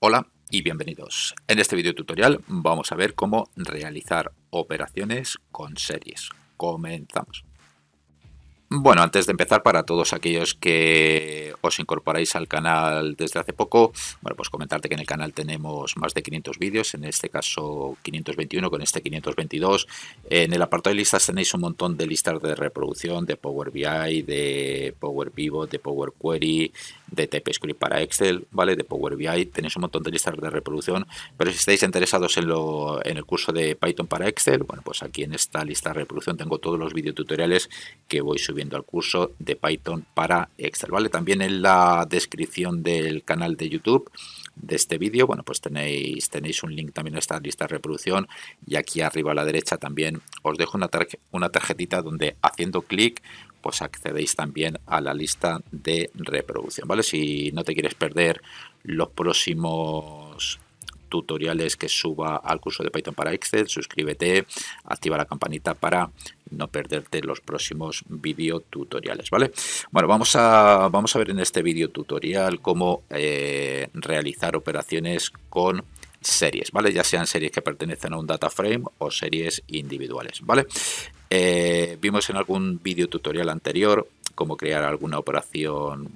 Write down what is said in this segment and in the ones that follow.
Hola y bienvenidos. En este video tutorial vamos a ver cómo realizar operaciones con series. Comenzamos. Bueno, antes de empezar, para todos aquellos que os incorporáis al canal desde hace poco, bueno, pues comentarte que en el canal tenemos más de 500 vídeos, en este caso 521, con este 522. En el apartado de listas tenéis un montón de listas de reproducción de Power BI, de Power Pivot, de Power Query, de TypeScript para Excel, ¿vale? De Power BI, tenéis un montón de listas de reproducción, pero si estáis interesados en el curso de Python para Excel, bueno, pues aquí en esta lista de reproducción tengo todos los videotutoriales que voy subiendo al curso de Python para Excel, ¿vale? También en la descripción del canal de YouTube de este vídeo, bueno, pues tenéis un link también a esta lista de reproducción, y aquí arriba a la derecha también os dejo una tarjetita donde haciendo clic pues accedéis también a la lista de reproducción, ¿vale? Si no te quieres perder los próximos tutoriales que suba al curso de Python para Excel, suscríbete, activa la campanita para no perderte los próximos video tutoriales, ¿vale? Bueno, vamos a ver en este video tutorial cómo realizar operaciones con series, ¿vale? Ya sean series que pertenecen a un data frame o series individuales, ¿vale? Vimos en algún video tutorial anterior cómo crear alguna operación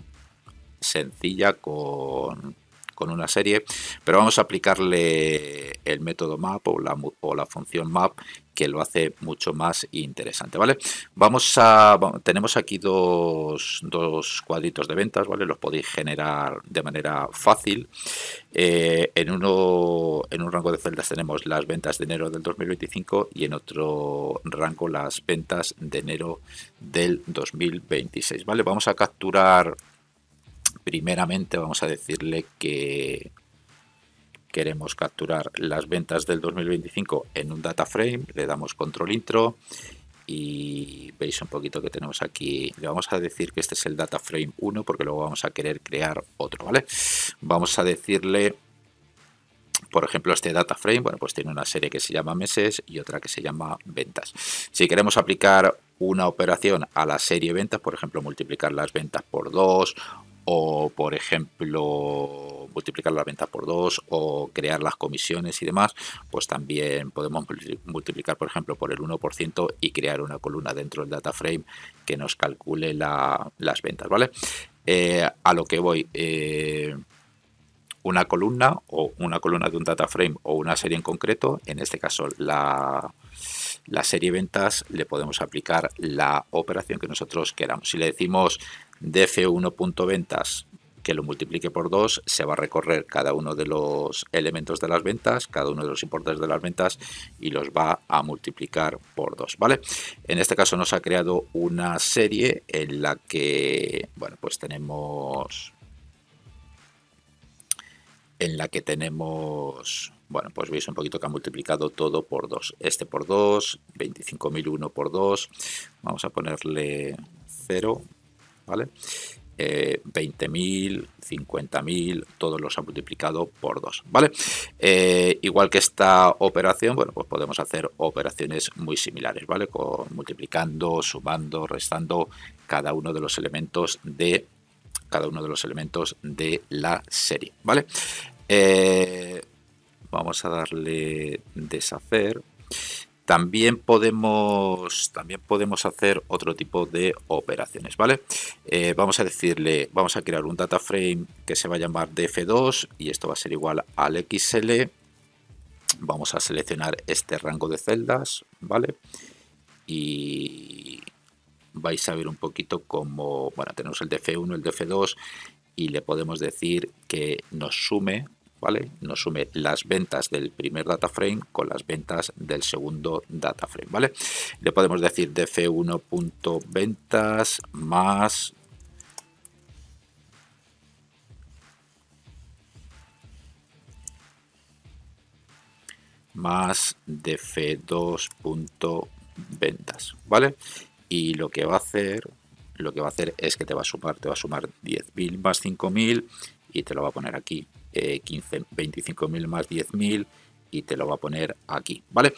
sencilla con una serie, pero vamos a aplicarle el método map o la función map, que lo hace mucho más interesante, ¿vale? Tenemos aquí dos cuadritos de ventas, ¿vale? Los podéis generar de manera fácil. En un rango de celdas tenemos las ventas de enero del 2025 y en otro rango las ventas de enero del 2026, ¿vale? Vamos a capturar. Primeramente vamos a decirle que queremos capturar las ventas del 2025 en un data frame, le damos control intro y veis un poquito que tenemos aquí. Le vamos a decir que este es el data frame 1 porque luego vamos a querer crear otro, ¿vale? Vamos a decirle, por ejemplo, este data frame, bueno, pues tiene una serie que se llama meses y otra que se llama ventas. Si queremos aplicar una operación a la serie ventas, por ejemplo, multiplicar las ventas por 2, o por ejemplo multiplicar las ventas por 2 o crear las comisiones y demás, pues también podemos multiplicar por ejemplo por el 1% y crear una columna dentro del data frame que nos calcule las ventas, ¿vale? A lo que voy, una columna o una columna de un data frame o una serie en concreto, en este caso la serie ventas, le podemos aplicar la operación que nosotros queramos. Si le decimos df1.ventas que lo multiplique por 2, se va a recorrer cada uno de los elementos de las ventas, cada uno de los importes de las ventas, y los va a multiplicar por 2, ¿vale? En este caso nos ha creado una serie en la que, bueno, pues tenemos bueno, pues veis un poquito que ha multiplicado todo por 2. Este por 2, 25.001 por 2, vamos a ponerle 0, ¿vale? 20.000, 50.000, todos los ha multiplicado por 2, ¿vale? Igual que esta operación, bueno, pues podemos hacer operaciones muy similares, ¿vale? Multiplicando, sumando, restando cada uno de los elementos de la serie, ¿vale? Vamos a darle deshacer. También podemos hacer otro tipo de operaciones, ¿vale? Vamos a crear un data frame que se va a llamar df2 y esto va a ser igual al xl. Vamos a seleccionar este rango de celdas, ¿vale? Y vais a ver un poquito como, bueno, tenemos el df1, el df2 y le podemos decir que nos sume, ¿vale? Nos sume las ventas del primer data frame con las ventas del segundo data frame, ¿vale? Le podemos decir df1.ventas más df2.ventas, ¿vale? Y lo que va a hacer es que te va a sumar 10.000 más 5.000 y te lo va a poner aquí. 25.000 más 10.000 y te lo va a poner aquí, ¿vale?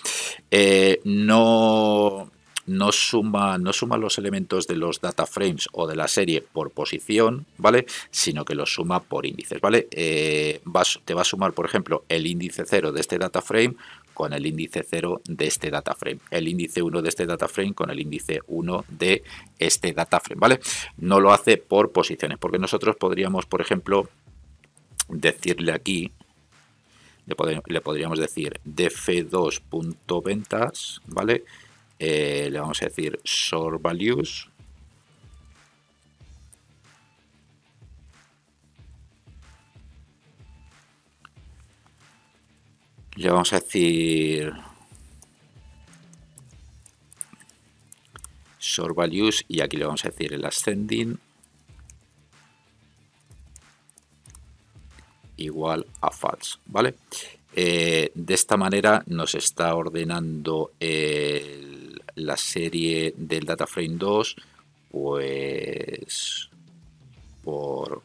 No no suma los elementos de los data frames o de la serie por posición, ¿vale? Sino que los suma por índices, ¿vale? Te va a sumar, por ejemplo, el índice 0 de este data frame con el índice 0 de este data frame, el índice 1 de este data frame con el índice 1 de este data frame, ¿vale? No lo hace por posiciones, porque nosotros podríamos, por ejemplo, decirle aquí, le podríamos decir df2.ventas, ¿vale? Le vamos a decir sort values, le vamos a decir sort values y aquí le vamos a decir el ascending igual a false, ¿vale? De esta manera nos está ordenando la serie del data frame 2 pues por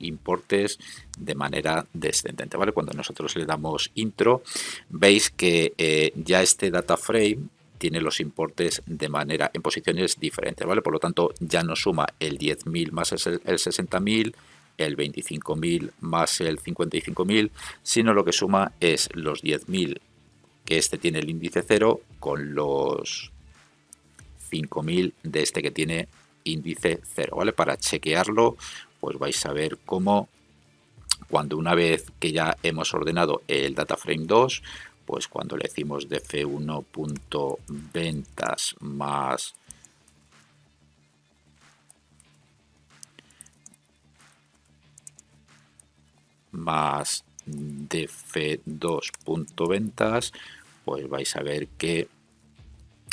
importes de manera descendente, ¿vale? Cuando nosotros le damos intro, veis que ya este data frame tiene los importes de manera en posiciones diferentes, ¿vale? Por lo tanto, ya no suma el 10.000 más el 60.000, el 25.000 más el 55.000, sino lo que suma es los 10.000 que este tiene el índice 0 con los 5.000 de este que tiene índice 0, ¿vale? Para chequearlo, pues vais a ver cómo cuando una vez que ya hemos ordenado el data frame 2, pues cuando le decimos df1.ventas más df2.ventas, pues vais a ver que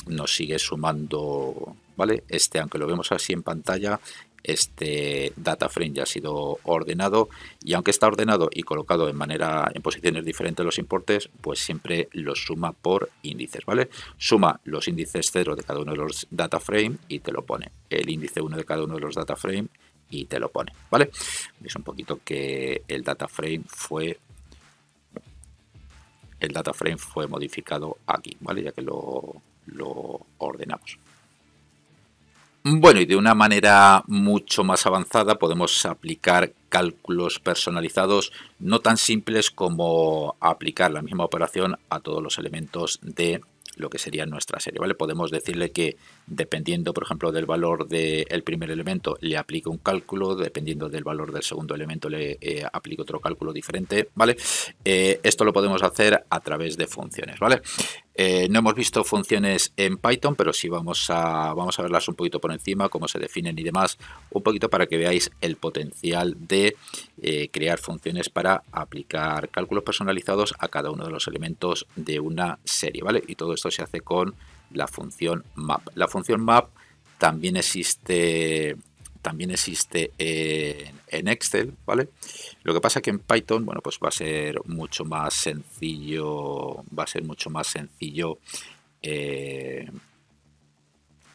nos sigue sumando, ¿vale? Aunque lo vemos así en pantalla, este data frame ya ha sido ordenado, y aunque está ordenado y colocado en posiciones diferentes los importes, pues siempre los suma por índices, ¿vale? Suma los índices 0 de cada uno de los data frame y te lo pone, el índice 1 de cada uno de los data frame y te lo pone, ¿vale? Veis un poquito que el data frame fue modificado aquí, ¿vale? Ya que lo ordenamos. Bueno, y de una manera mucho más avanzada podemos aplicar cálculos personalizados no tan simples como aplicar la misma operación a todos los elementos de lo que sería nuestra serie, ¿vale? Podemos decirle que dependiendo, por ejemplo, del valor del primer elemento, le aplique un cálculo, dependiendo del valor del segundo elemento, le aplique otro cálculo diferente, ¿vale? Esto lo podemos hacer a través de funciones, ¿vale? No hemos visto funciones en Python, pero sí vamos a verlas un poquito por encima, cómo se definen y demás, un poquito para que veáis el potencial de crear funciones para aplicar cálculos personalizados a cada uno de los elementos de una serie, ¿vale? Y todo esto se hace con la función map. La función map también existe en Excel, ¿vale? Lo que pasa que en Python, bueno, pues va a ser mucho más sencillo,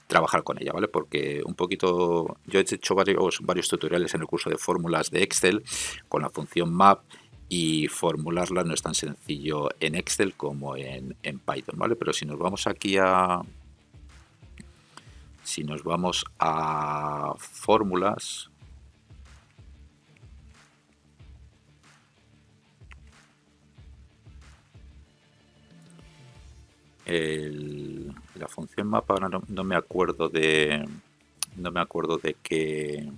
trabajar con ella, ¿vale? Porque un poquito, yo he hecho varios tutoriales en el curso de fórmulas de Excel con la función map, y formularla no es tan sencillo en Excel como en Python, ¿vale? Pero si nos vamos aquí a fórmulas, la función map, ahora no me acuerdo de qué.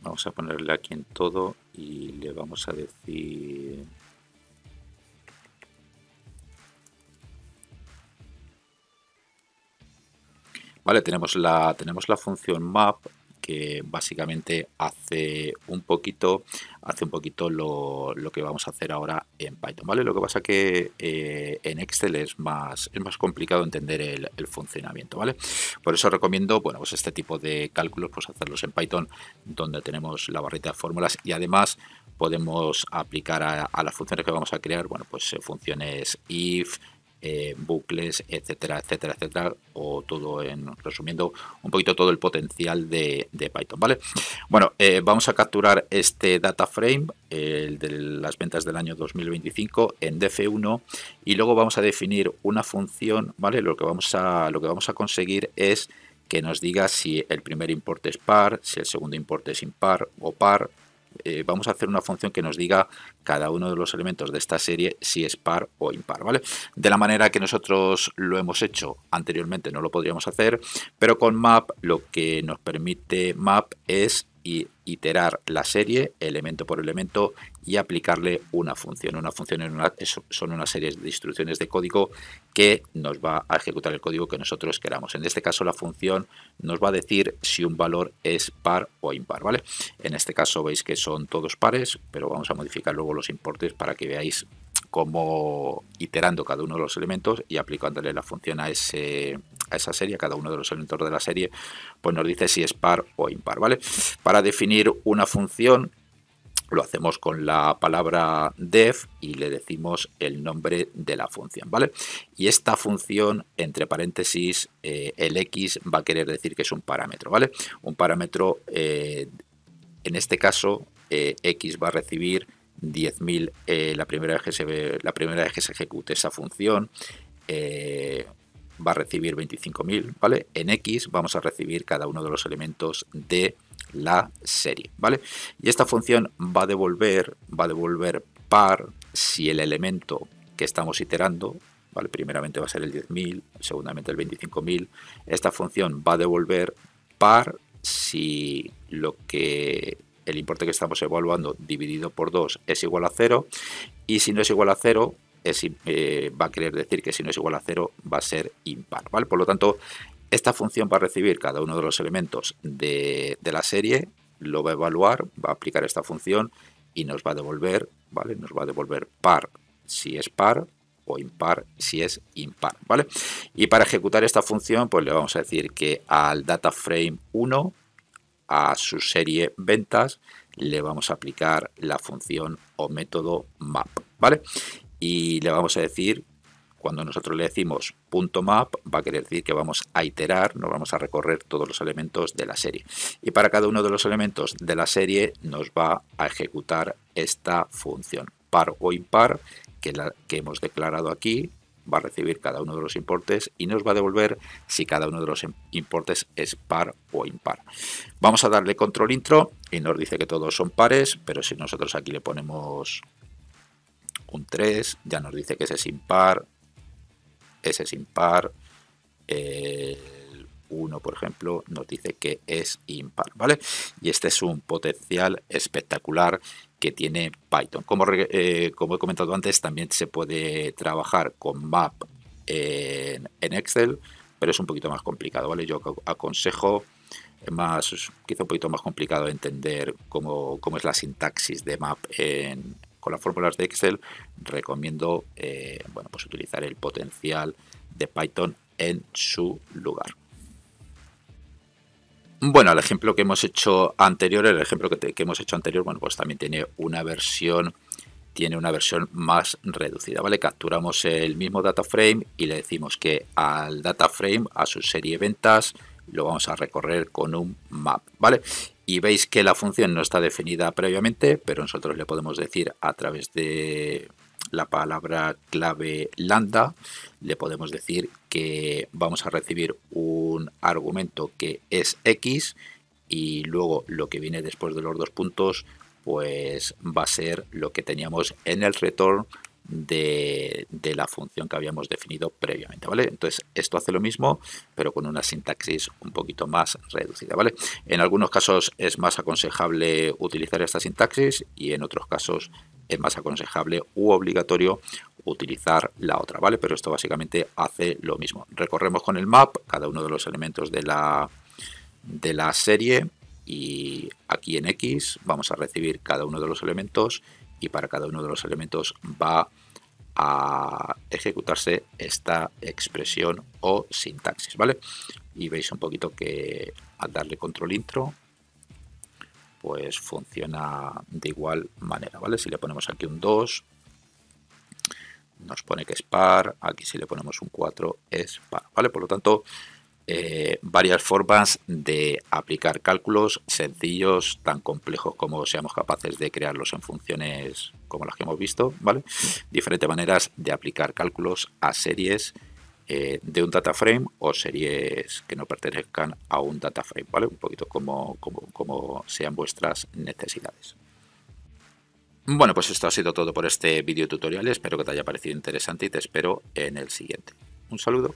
Vamos a ponerle aquí en todo y le vamos a decir vale, tenemos la función map, que básicamente hace un poquito lo que vamos a hacer ahora en Python, ¿vale? Lo que pasa que en Excel es más complicado entender el funcionamiento, ¿vale? Por eso recomiendo, bueno, pues este tipo de cálculos, pues hacerlos en Python, donde tenemos la barrita de fórmulas, y además podemos aplicar a las funciones que vamos a crear, bueno, pues funciones if, bucles, etcétera, etcétera, etcétera, o todo resumiendo un poquito todo el potencial de Python, ¿vale? Bueno, vamos a capturar este data frame, el de las ventas del año 2025 en df1 y luego vamos a definir una función, ¿vale? Lo que vamos a conseguir es que nos diga si el primer importe es par, si el segundo importe es impar o par. Vamos a hacer una función que nos diga cada uno de los elementos de esta serie si es par o impar, ¿vale? De la manera que nosotros lo hemos hecho anteriormente no lo podríamos hacer, pero con map lo que nos permite map es iterar la serie elemento por elemento y aplicarle una función. Una función son una serie de instrucciones de código que nos va a ejecutar el código que nosotros queramos. En este caso la función nos va a decir si un valor es par o impar, ¿vale? En este caso veis que son todos pares, pero vamos a modificar luego los importes para que veáis cómo iterando cada uno de los elementos y aplicándole la función a esa serie, a cada uno de los elementos de la serie, pues nos dice si es par o impar, ¿vale? Para definir una función lo hacemos con la palabra def y le decimos el nombre de la función, ¿vale? Y esta función, entre paréntesis, el x va a querer decir que es un parámetro, ¿vale? Un parámetro, en este caso, x va a recibir 10.000 la primera vez que se ejecute esa función. Va a recibir 25.000, ¿vale? En X vamos a recibir cada uno de los elementos de la serie, ¿vale? Y esta función va a devolver par si el elemento que estamos iterando, ¿vale? Primeramente va a ser el 10.000, segundamente el 25.000. Esta función va a devolver par si el importe que estamos evaluando dividido por 2 es igual a 0, y si no es igual a 0, va a querer decir que si no es igual a 0 va a ser impar, ¿vale? Por lo tanto, esta función va a recibir cada uno de los elementos de la serie, lo va a evaluar, va a aplicar esta función y nos va a devolver, ¿vale? Nos va a devolver par si es par o impar si es impar, ¿vale? Y para ejecutar esta función, pues le vamos a decir que al data frame 1, a su serie ventas, le vamos a aplicar la función o método map, ¿vale? Y le vamos a decir, cuando nosotros le decimos .map, va a querer decir que vamos a iterar, nos vamos a recorrer todos los elementos de la serie. Y para cada uno de los elementos de la serie nos va a ejecutar esta función par o impar que hemos declarado aquí. Va a recibir cada uno de los importes y nos va a devolver si cada uno de los importes es par o impar. Vamos a darle control intro y nos dice que todos son pares, pero si nosotros aquí le ponemos un 3, ya nos dice que ese es impar, el 1, por ejemplo, nos dice que es impar, ¿vale? Y este es un potencial espectacular que tiene Python. Como he comentado antes, también se puede trabajar con map en Excel, pero es un poquito más complicado, ¿vale? Yo aconsejo quizá un poquito más complicado de entender cómo es la sintaxis de map con las fórmulas de Excel. Recomiendo bueno, pues utilizar el potencial de Python en su lugar. Bueno, el ejemplo que hemos hecho anterior, bueno, pues también tiene una versión más reducida, ¿vale? Capturamos el mismo data frame y le decimos que al data frame, a su serie ventas, lo vamos a recorrer con un map, ¿vale? Y veis que la función no está definida previamente, pero nosotros le podemos decir a través de la palabra clave lambda, le podemos decir que vamos a recibir un argumento que es x y luego lo que viene después de los dos puntos pues va a ser lo que teníamos en el return de la función que habíamos definido previamente, ¿vale? Entonces esto hace lo mismo pero con una sintaxis un poquito más reducida, ¿vale? En algunos casos es más aconsejable utilizar esta sintaxis y en otros casos es más aconsejable u obligatorio utilizar la otra, ¿vale? Pero esto básicamente hace lo mismo. Recorremos con el map cada uno de los elementos de la serie y aquí en X vamos a recibir cada uno de los elementos y para cada uno de los elementos va a ejecutarse esta expresión o sintaxis, ¿vale? Y veis un poquito que al darle control intro pues funciona de igual manera, ¿vale? Si le ponemos aquí un 2, nos pone que es par, aquí si le ponemos un 4 es par, ¿vale? Por lo tanto, varias formas de aplicar cálculos sencillos, tan complejos como seamos capaces de crearlos en funciones como las que hemos visto, ¿vale? Diferentes maneras de aplicar cálculos a series de un data frame o series que no pertenezcan a un data frame, ¿vale? Un poquito como sean vuestras necesidades. Bueno, pues esto ha sido todo por este vídeo tutorial. Espero que te haya parecido interesante y te espero en el siguiente. Un saludo.